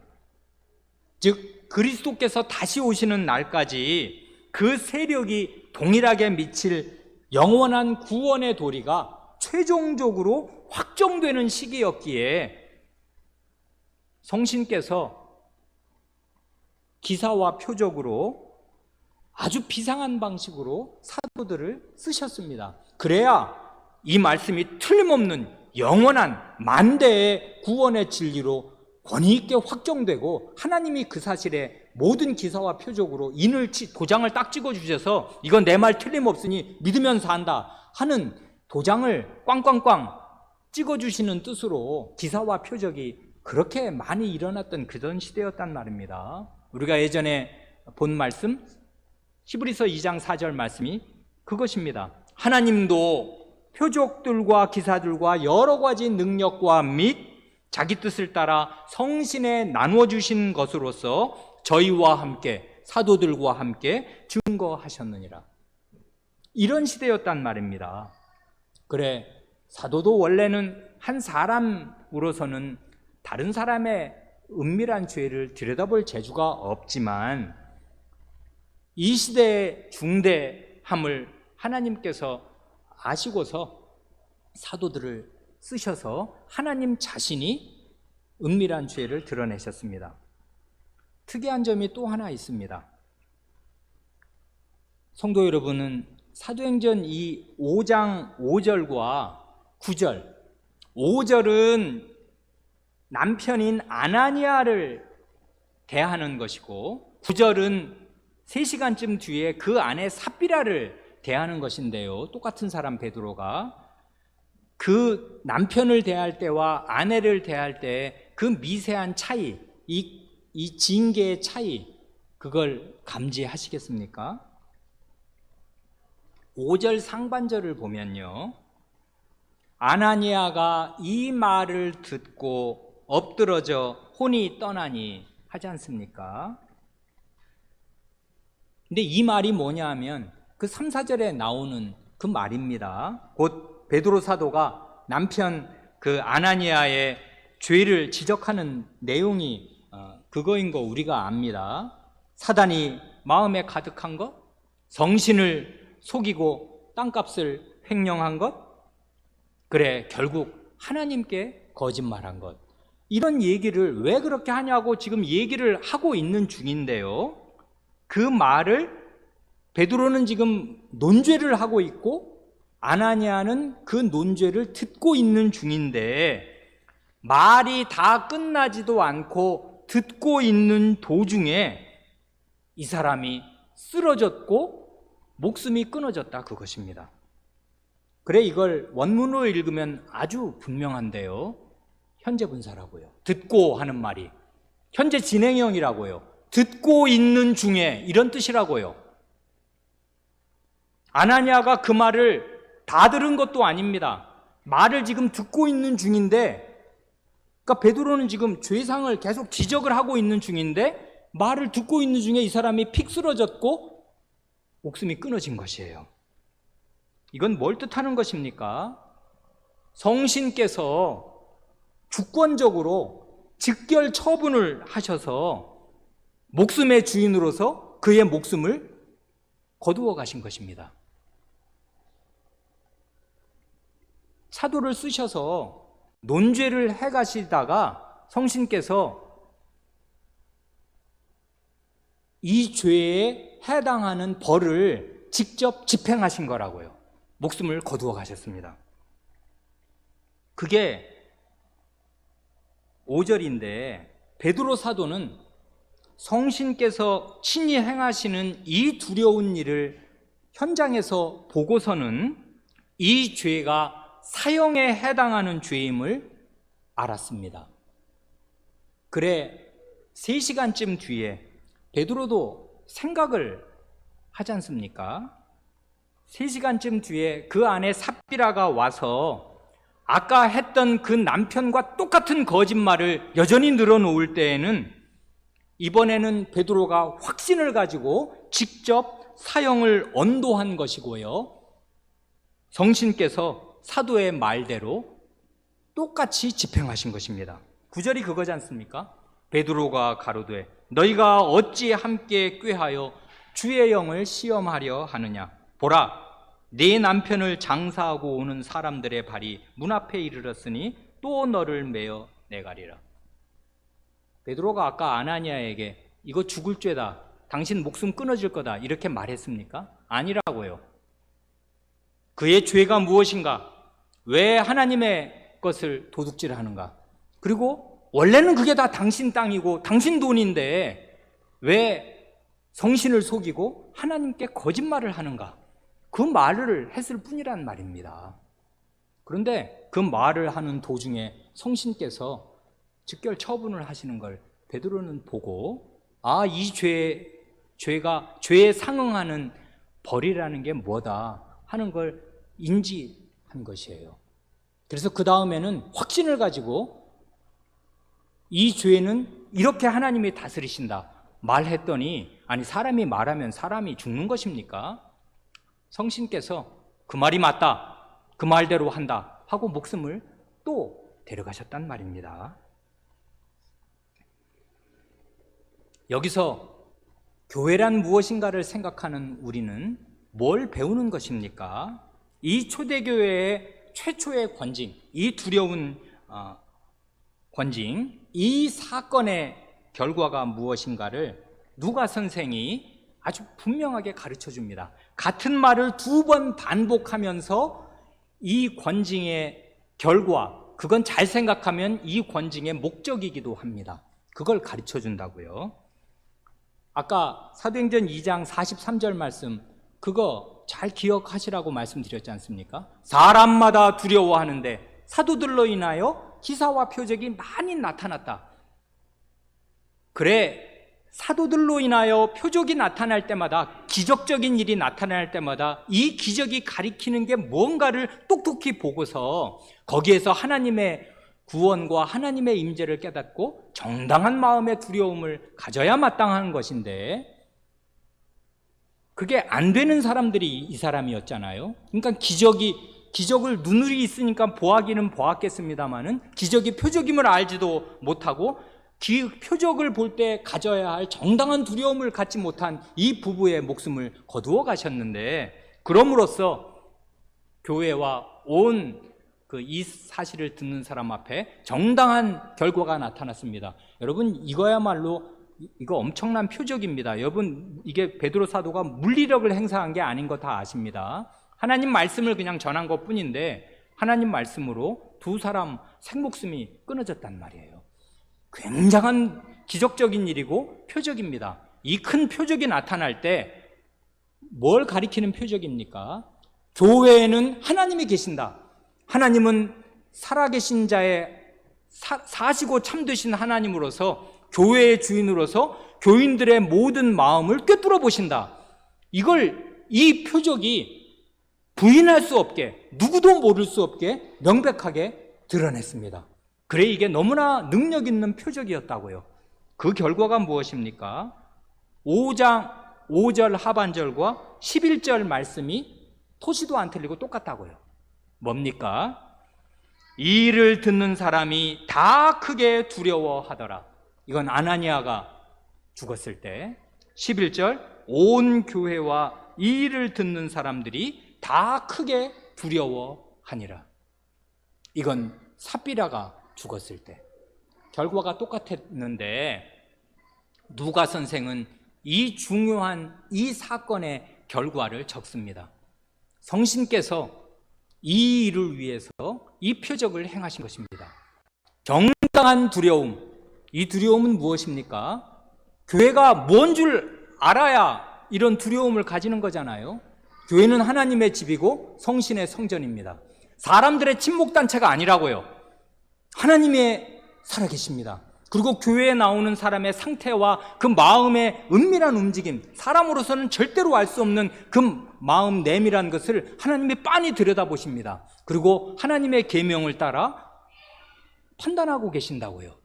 즉 그리스도께서 다시 오시는 날까지 그 세력이 동일하게 미칠 영원한 구원의 도리가 최종적으로 확정되는 시기였기에 성신께서 기사와 표적으로 아주 비상한 방식으로 사도들을 쓰셨습니다. 그래야 이 말씀이 틀림없는 영원한 만대의 구원의 진리로 권위 있게 확정되고, 하나님이 그 사실에 모든 기사와 표적으로 도장을 딱 찍어주셔서 이건 내 말 틀림없으니 믿으면서 한다 하는 도장을 꽝꽝꽝 찍어주시는 뜻으로 기사와 표적이 그렇게 많이 일어났던 그런 시대였단 말입니다. 우리가 예전에 본 말씀 히브리서 2장 4절 말씀이 그것입니다. 하나님도 표적들과 기사들과 여러 가지 능력과 및 자기 뜻을 따라 성신에 나누어 주신 것으로서 저희와 함께 사도들과 함께 증거하셨느니라. 이런 시대였단 말입니다. 그래, 사도도 원래는 한 사람으로서는 다른 사람의 은밀한 죄를 들여다볼 재주가 없지만 이 시대의 중대함을 하나님께서 아시고서 사도들을 쓰셔서 하나님 자신이 은밀한 죄를 드러내셨습니다. 특이한 점이 또 하나 있습니다. 성도 여러분은 사도행전 이 5장 5절과 9절, 5절은 남편인 아나니아를 대하는 것이고 9절은 3시간쯤 뒤에 그 아내 삽비라를 대하는 것인데요, 똑같은 사람 베드로가 그 남편을 대할 때와 아내를 대할 때 그 미세한 차이, 이 징계의 차이, 그걸 감지하시겠습니까? 5절 상반절을 보면요, 아나니아가 이 말을 듣고 엎드러져 혼이 떠나니 하지 않습니까? 근데 이 말이 뭐냐 하면 그 3, 4절에 나오는 그 말입니다. 곧 베드로 사도가 남편 그 아나니아의 죄를 지적하는 내용이 그거인 거 우리가 압니다. 사단이 마음에 가득한 것, 성신을 속이고 땅값을 횡령한 것, 그래 결국 하나님께 거짓말한 것, 이런 얘기를 왜 그렇게 하냐고 지금 얘기를 하고 있는 중인데요, 그 말을 베드로는 지금 논죄를 하고 있고 아나니아는 그 논죄를 듣고 있는 중인데, 말이 다 끝나지도 않고 듣고 있는 도중에 이 사람이 쓰러졌고 목숨이 끊어졌다, 그것입니다. 그래, 이걸 원문으로 읽으면 아주 분명한데요, 현재 분사라고요. 듣고 하는 말이 현재 진행형이라고요. 듣고 있는 중에, 이런 뜻이라고요. 아나니아가 그 말을 다 들은 것도 아닙니다. 말을 지금 듣고 있는 중인데, 그러니까 베드로는 지금 죄상을 계속 지적을 하고 있는 중인데 말을 듣고 있는 중에 이 사람이 픽 쓰러졌고 목숨이 끊어진 것이에요. 이건 뭘 뜻하는 것입니까? 성신께서 주권적으로 즉결 처분을 하셔서 목숨의 주인으로서 그의 목숨을 거두어 가신 것입니다. 사도를 쓰셔서 논죄를 해가시다가 성신께서 이 죄에 해당하는 벌을 직접 집행하신 거라고요. 목숨을 거두어 가셨습니다. 그게 5절인데 베드로 사도는 성신께서 친히 행하시는 이 두려운 일을 현장에서 보고서는 이 죄가 사형에 해당하는 죄임을 알았습니다. 그래 3시간쯤 뒤에 베드로도 생각을 하지 않습니까? 3시간쯤 뒤에 그 안에 삽비라가 와서 아까 했던 그 남편과 똑같은 거짓말을 여전히 늘어놓을 때에는 이번에는 베드로가 확신을 가지고 직접 사형을 언도한 것이고요, 성신께서 사도의 말대로 똑같이 집행하신 것입니다. 9절이 그거지 않습니까? 베드로가 가로되 너희가 어찌 함께 꾀하여 주의 영을 시험하려 하느냐? 보라, 네 남편을 장사하고 오는 사람들의 발이 문 앞에 이르렀으니 또 너를 메어 내가리라. 베드로가 아까 아나니아에게 이거 죽을 죄다, 당신 목숨 끊어질 거다 이렇게 말했습니까? 아니라고요. 그의 죄가 무엇인가? 왜 하나님의 것을 도둑질하는가? 그리고 원래는 그게 다 당신 땅이고 당신 돈인데 왜 성신을 속이고 하나님께 거짓말을 하는가? 그 말을 했을 뿐이란 말입니다. 그런데 그 말을 하는 도중에 성신께서 즉결 처분을 하시는 걸 베드로는 보고 이 죄에 상응하는 벌이라는 게 뭐다 하는 걸 인지한 것이에요. 그래서 그 다음에는 확신을 가지고 이 죄는 이렇게 하나님이 다스리신다 말했더니, 아니 사람이 말하면 사람이 죽는 것입니까? 성신께서 그 말이 맞다, 그 말대로 한다 하고 목숨을 또 데려가셨단 말입니다. 여기서 교회란 무엇인가를 생각하는 우리는 뭘 배우는 것입니까? 이 초대교회의 최초의 권징, 이 두려운 권징, 이 사건의 결과가 무엇인가를 누가 선생이 아주 분명하게 가르쳐 줍니다. 같은 말을 2번 반복하면서 이 권징의 결과, 그건 잘 생각하면 이 권징의 목적이기도 합니다. 그걸 가르쳐 준다고요. 아까 사도행전 2장 43절 말씀, 그거 잘 기억하시라고 말씀드렸지 않습니까? 사람마다 두려워하는데 사도들로 인하여 기사와 표적이 많이 나타났다. 그래, 사도들로 인하여 표적이 나타날 때마다, 기적적인 일이 나타날 때마다 이 기적이 가리키는 게 뭔가를 똑똑히 보고서 거기에서 하나님의 구원과 하나님의 임재를 깨닫고 정당한 마음의 두려움을 가져야 마땅한 것인데, 그게 안 되는 사람들이 이 사람이었잖아요. 그러니까 기적을 눈으로 있으니까 보아기는 보았겠습니다마는 기적이 표적임을 알지도 못하고 표적을 볼 때 가져야 할 정당한 두려움을 갖지 못한 이 부부의 목숨을 거두어 가셨는데, 그럼으로써 교회와 온 이 사실을 듣는 사람 앞에 정당한 결과가 나타났습니다. 여러분, 이거야말로 이거 엄청난 표적입니다. 여러분, 이게 베드로 사도가 물리력을 행사한 게 아닌 거 다 아십니다. 하나님 말씀을 그냥 전한 것 뿐인데 하나님 말씀으로 2사람 생목숨이 끊어졌단 말이에요. 굉장한 기적적인 일이고 표적입니다. 이 큰 표적이 나타날 때 뭘 가리키는 표적입니까? 교회에는 하나님이 계신다. 하나님은 살아계신 자의 사시고 참되신 하나님으로서, 교회의 주인으로서 교인들의 모든 마음을 꿰뚫어 보신다. 이 표적이 부인할 수 없게, 누구도 모를 수 없게 명백하게 드러냈습니다. 그래, 이게 너무나 능력 있는 표적이었다고요. 그 결과가 무엇입니까? 5장 5절 하반절과 11절 말씀이 토시도 안 틀리고 똑같다고요. 뭡니까? 이 일을 듣는 사람이 다 크게 두려워하더라. 이건 아나니아가 죽었을 때. 11절, 온 교회와 이 일을 듣는 사람들이 다 크게 두려워하니라. 이건 삽비라가 죽었을 때. 결과가 똑같았는데 누가 선생은 이 중요한 이 사건의 결과를 적습니다. 성신께서 이 일을 위해서 이 표적을 행하신 것입니다. 정당한 두려움, 이 두려움은 무엇입니까? 교회가 뭔 줄 알아야 이런 두려움을 가지는 거잖아요. 교회는 하나님의 집이고 성신의 성전입니다. 사람들의 친목단체가 아니라고요. 하나님의 살아계십니다. 그리고 교회에 나오는 사람의 상태와 그 마음의 은밀한 움직임, 사람으로서는 절대로 알 수 없는 그 마음 내밀한 것을 하나님이 빤히 들여다보십니다. 그리고 하나님의 계명을 따라 판단하고 계신다고요.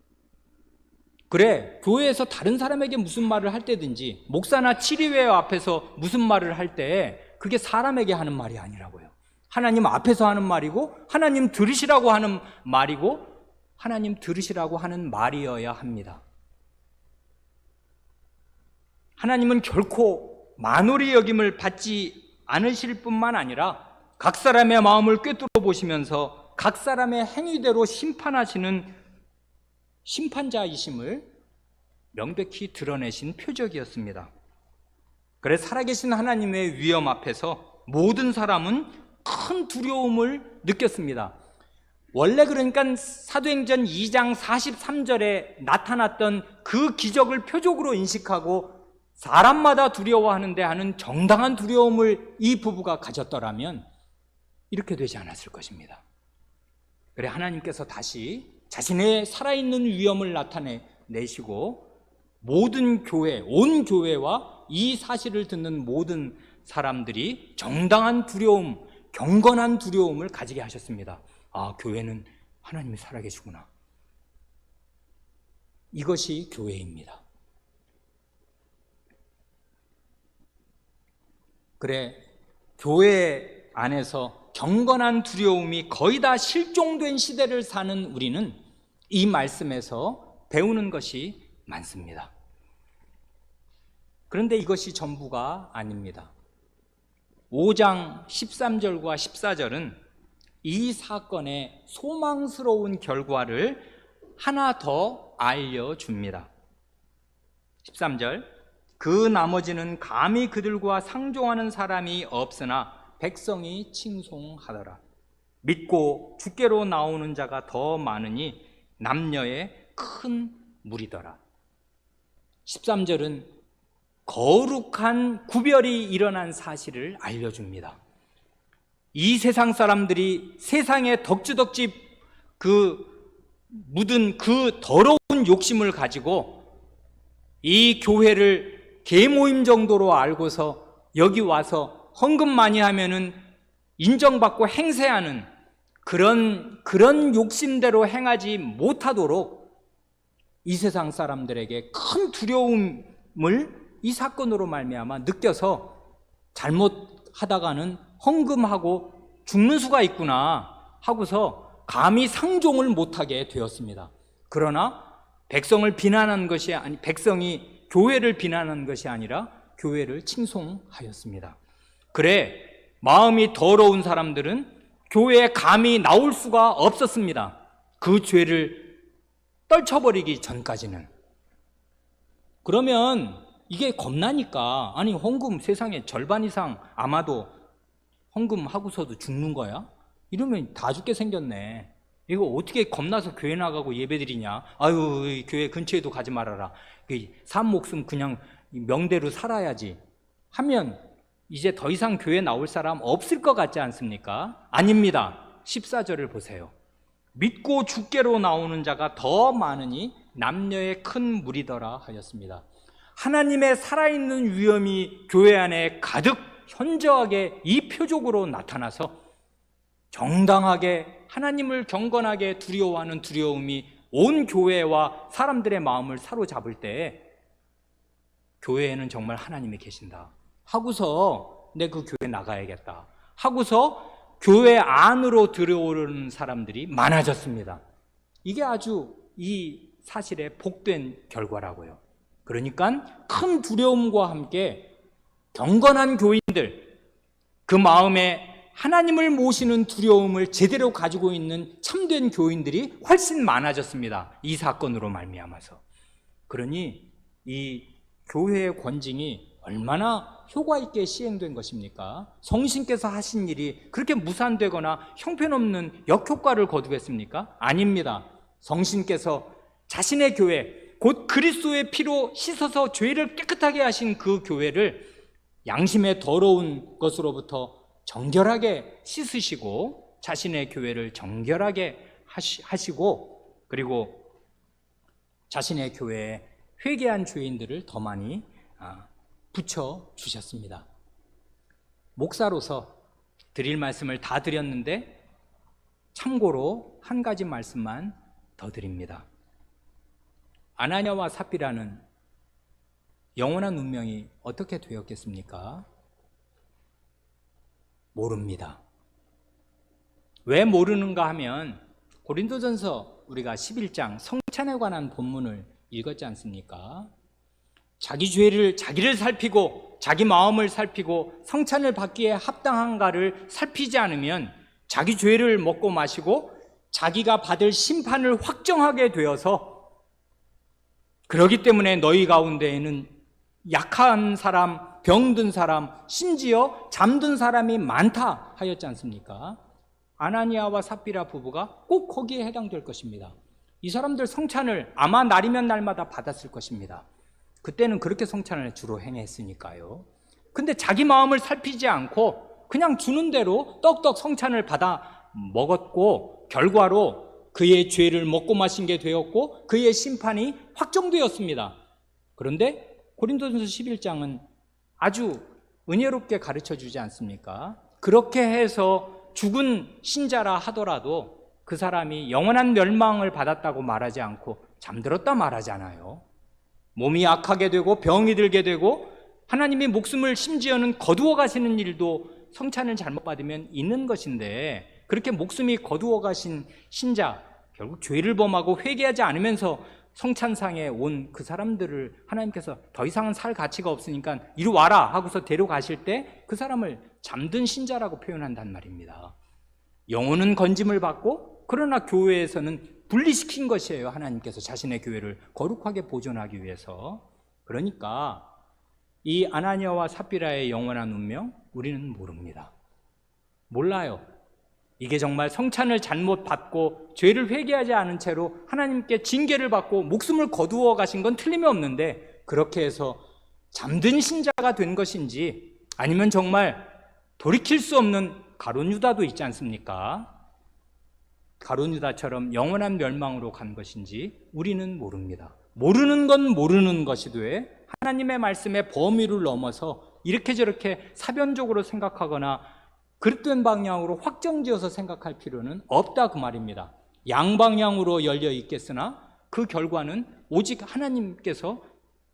그래, 교회에서 다른 사람에게 무슨 말을 할 때든지, 목사나 치리회 앞에서 무슨 말을 할 때 그게 사람에게 하는 말이 아니라고요. 하나님 앞에서 하는 말이고 하나님 들으시라고 하는 말이고 하나님 들으시라고 하는 말이어야 합니다. 하나님은 결코 만홀히 여김을 받지 않으실 뿐만 아니라 각 사람의 마음을 꿰뚫어 보시면서 각 사람의 행위대로 심판하시는 심판자이심을 명백히 드러내신 표적이었습니다. 그래 살아계신 하나님의 위엄 앞에서 모든 사람은 큰 두려움을 느꼈습니다. 원래 그러니까 사도행전 2장 43절에 나타났던 그 기적을 표적으로 인식하고 사람마다 두려워하는데 하는 정당한 두려움을 이 부부가 가졌더라면 이렇게 되지 않았을 것입니다. 그래 하나님께서 다시 자신의 살아있는 위엄을 나타내시고 모든 교회, 온 교회와 이 사실을 듣는 모든 사람들이 정당한 두려움, 경건한 두려움을 가지게 하셨습니다. 아, 교회는 하나님이 살아계시구나. 이것이 교회입니다. 그래, 교회 안에서 경건한 두려움이 거의 다 실종된 시대를 사는 우리는 이 말씀에서 배우는 것이 많습니다. 그런데 이것이 전부가 아닙니다. 5장 13절과 14절은 이 사건의 소망스러운 결과를 하나 더 알려줍니다. 13절, 그 나머지는 감히 그들과 상종하는 사람이 없으나 백성이 칭송하더라. 믿고 주께로 나오는 자가 더 많으니 남녀의 큰 무리더라. 13절은 거룩한 구별이 일어난 사실을 알려줍니다. 이 세상 사람들이 세상에 덕지덕지 묻은 그 더러운 욕심을 가지고 이 교회를 계모임 정도로 알고서 여기 와서 헌금 많이 하면은 인정받고 행세하는 그런 욕심대로 행하지 못하도록 이 세상 사람들에게 큰 두려움을 이 사건으로 말미암아 느껴서 잘못하다가는 헌금하고 죽는 수가 있구나 하고서 감히 상종을 못하게 되었습니다. 그러나 백성을 비난한 것이 백성이 교회를 비난한 것이 아니라 교회를 칭송하였습니다. 그래 마음이 더러운 사람들은 교회에 감히 나올 수가 없었습니다. 그 죄를 떨쳐버리기 전까지는. 그러면 이게 겁나니까 아니 헌금 세상에 절반 이상 아마도 헌금하고서도 죽는 거야? 이러면 다 죽게 생겼네. 이거 어떻게 겁나서 교회 나가고 예배드리냐? 아유 교회 근처에도 가지 말아라. 산 목숨 그냥 명대로 살아야지 하면 이제 더 이상 교회 나올 사람 없을 것 같지 않습니까? 아닙니다. 14절을 보세요. 믿고 주께로 나오는 자가 더 많으니 남녀의 큰 무리더라 하였습니다. 하나님의 살아있는 위엄이 교회 안에 가득 현저하게 이 표적으로 나타나서 정당하게 하나님을 경건하게 두려워하는 두려움이 온 교회와 사람들의 마음을 사로잡을 때 교회에는 정말 하나님이 계신다 하고서 내 그 교회 나가야겠다 하고서 교회 안으로 들어오는 사람들이 많아졌습니다. 이게 아주 이 사실의 복된 결과라고요. 그러니까 큰 두려움과 함께 경건한 교인들, 그 마음에 하나님을 모시는 두려움을 제대로 가지고 있는 참된 교인들이 훨씬 많아졌습니다. 이 사건으로 말미암아서. 그러니 이 교회의 권징이 얼마나 효과 있게 시행된 것입니까? 성신께서 하신 일이 그렇게 무산되거나 형편없는 역효과를 거두겠습니까? 아닙니다. 성신께서 자신의 교회, 곧 그리스도의 피로 씻어서 죄를 깨끗하게 하신 그 교회를 양심의 더러운 것으로부터 정결하게 씻으시고 자신의 교회를 정결하게 하시고 그리고 자신의 교회에 회개한 죄인들을 더 많이 붙여주셨습니다. 목사로서 드릴 말씀을 다 드렸는데 참고로 한 가지 말씀만 더 드립니다. 아나니아와 삽비라는 영원한 운명이 어떻게 되었겠습니까? 모릅니다. 왜 모르는가 하면 고린도전서 우리가 11장 성찬에 관한 본문을 읽었지 않습니까? 자기를 살피고 자기 마음을 살피고 성찬을 받기에 합당한가를 살피지 않으면 자기 죄를 먹고 마시고 자기가 받을 심판을 확정하게 되어서, 그러기 때문에 너희 가운데에는 약한 사람, 병든 사람, 심지어 잠든 사람이 많다 하였지 않습니까? 아나니아와 삽비라 부부가 꼭 거기에 해당될 것입니다. 이 사람들 성찬을 아마 날이면 날마다 받았을 것입니다. 그때는 그렇게 성찬을 주로 행했으니까요. 근데 자기 마음을 살피지 않고 그냥 주는 대로 떡떡 성찬을 받아 먹었고, 결과로 그의 죄를 먹고 마신 게 되었고 그의 심판이 확정되었습니다. 그런데 고린도전서 11장은 아주 은혜롭게 가르쳐 주지 않습니까? 그렇게 해서 죽은 신자라 하더라도 그 사람이 영원한 멸망을 받았다고 말하지 않고 잠들었다 말하잖아요. 몸이 약하게 되고 병이 들게 되고 하나님의 목숨을 심지어는 거두어 가시는 일도 성찬을 잘못 받으면 있는 것인데, 그렇게 목숨이 거두어 가신 신자, 결국 죄를 범하고 회개하지 않으면서 성찬상에 온 그 사람들을 하나님께서 더 이상은 살 가치가 없으니까 이리 와라 하고서 데려가실 때 그 사람을 잠든 신자라고 표현한단 말입니다. 영혼은 건짐을 받고, 그러나 교회에서는 분리시킨 것이에요. 하나님께서 자신의 교회를 거룩하게 보존하기 위해서. 그러니까 이 아나니아와 삽비라의 영원한 운명 우리는 모릅니다. 몰라요. 이게 정말 성찬을 잘못 받고 죄를 회개하지 않은 채로 하나님께 징계를 받고 목숨을 거두어 가신 건 틀림없는데, 그렇게 해서 잠든 신자가 된 것인지 아니면 정말 돌이킬 수 없는 가룟 유다도 있지 않습니까? 가룟 유다처럼 영원한 멸망으로 간 것인지 우리는 모릅니다. 모르는 건 모르는 것이 돼 하나님의 말씀의 범위를 넘어서 이렇게 저렇게 사변적으로 생각하거나 그릇된 방향으로 확정지어서 생각할 필요는 없다 그 말입니다. 양방향으로 열려 있겠으나 그 결과는 오직 하나님께서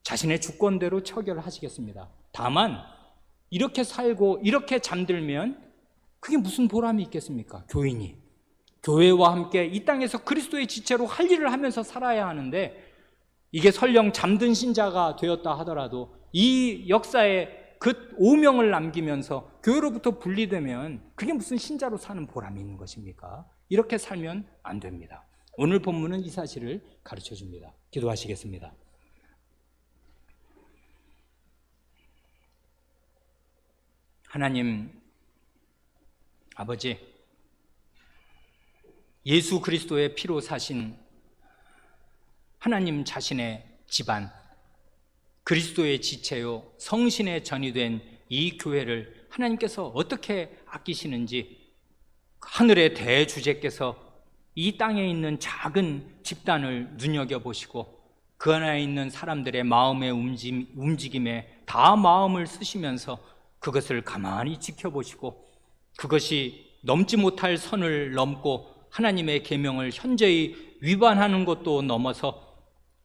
자신의 주권대로 처결하시겠습니다. 다만 이렇게 살고 이렇게 잠들면 그게 무슨 보람이 있겠습니까? 교인이 교회와 함께 이 땅에서 그리스도의 지체로 할 일을 하면서 살아야 하는데, 이게 설령 잠든 신자가 되었다 하더라도 이 역사에 그 오명을 남기면서 교회로부터 분리되면 그게 무슨 신자로 사는 보람이 있는 것입니까? 이렇게 살면 안 됩니다. 오늘 본문은 이 사실을 가르쳐 줍니다. 기도하시겠습니다. 하나님 아버지, 예수 그리스도의 피로 사신 하나님 자신의 집안, 그리스도의 지체요 성신의 전이 된 이 교회를 하나님께서 어떻게 아끼시는지, 하늘의 대주제께서 이 땅에 있는 작은 집단을 눈여겨보시고 그 안에 있는 사람들의 마음의 움직임에 다 마음을 쓰시면서 그것을 가만히 지켜보시고, 그것이 넘지 못할 선을 넘고 하나님의 계명을 현저히 위반하는 것도 넘어서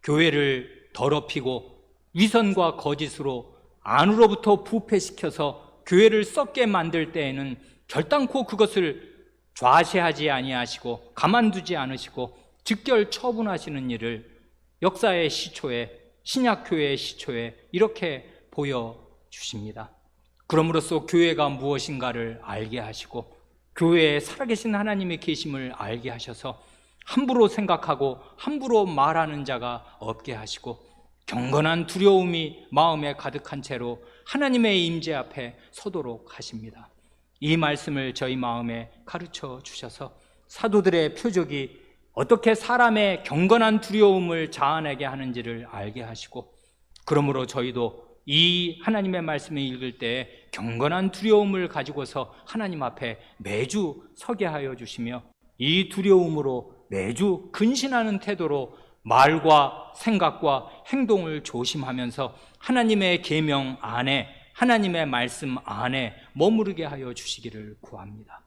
교회를 더럽히고 위선과 거짓으로 안으로부터 부패시켜서 교회를 썩게 만들 때에는 결단코 그것을 좌시하지 아니하시고 가만두지 않으시고 즉결 처분하시는 일을 역사의 시초에, 신약교회의 시초에 이렇게 보여주십니다. 그럼으로써 교회가 무엇인가를 알게 하시고 교회에 살아계신 하나님의 계심을 알게 하셔서 함부로 생각하고 함부로 말하는 자가 없게 하시고 경건한 두려움이 마음에 가득한 채로 하나님의 임재 앞에 서도록 하십니다. 이 말씀을 저희 마음에 가르쳐 주셔서 사도들의 표적이 어떻게 사람의 경건한 두려움을 자아내게 하는지를 알게 하시고, 그러므로 저희도 이 하나님의 말씀을 읽을 때 경건한 두려움을 가지고서 하나님 앞에 매주 서게 하여 주시며, 이 두려움으로 매주 근신하는 태도로 말과 생각과 행동을 조심하면서 하나님의 계명 안에, 하나님의 말씀 안에 머무르게 하여 주시기를 구합니다.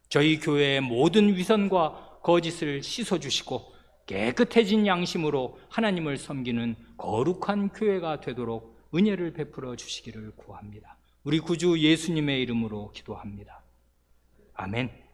저희 교회의 모든 위선과 거짓을 씻어주시고 깨끗해진 양심으로 하나님을 섬기는 거룩한 교회가 되도록 은혜를 베풀어 주시기를 구합니다. 우리 구주 예수님의 이름으로 기도합니다. 아멘.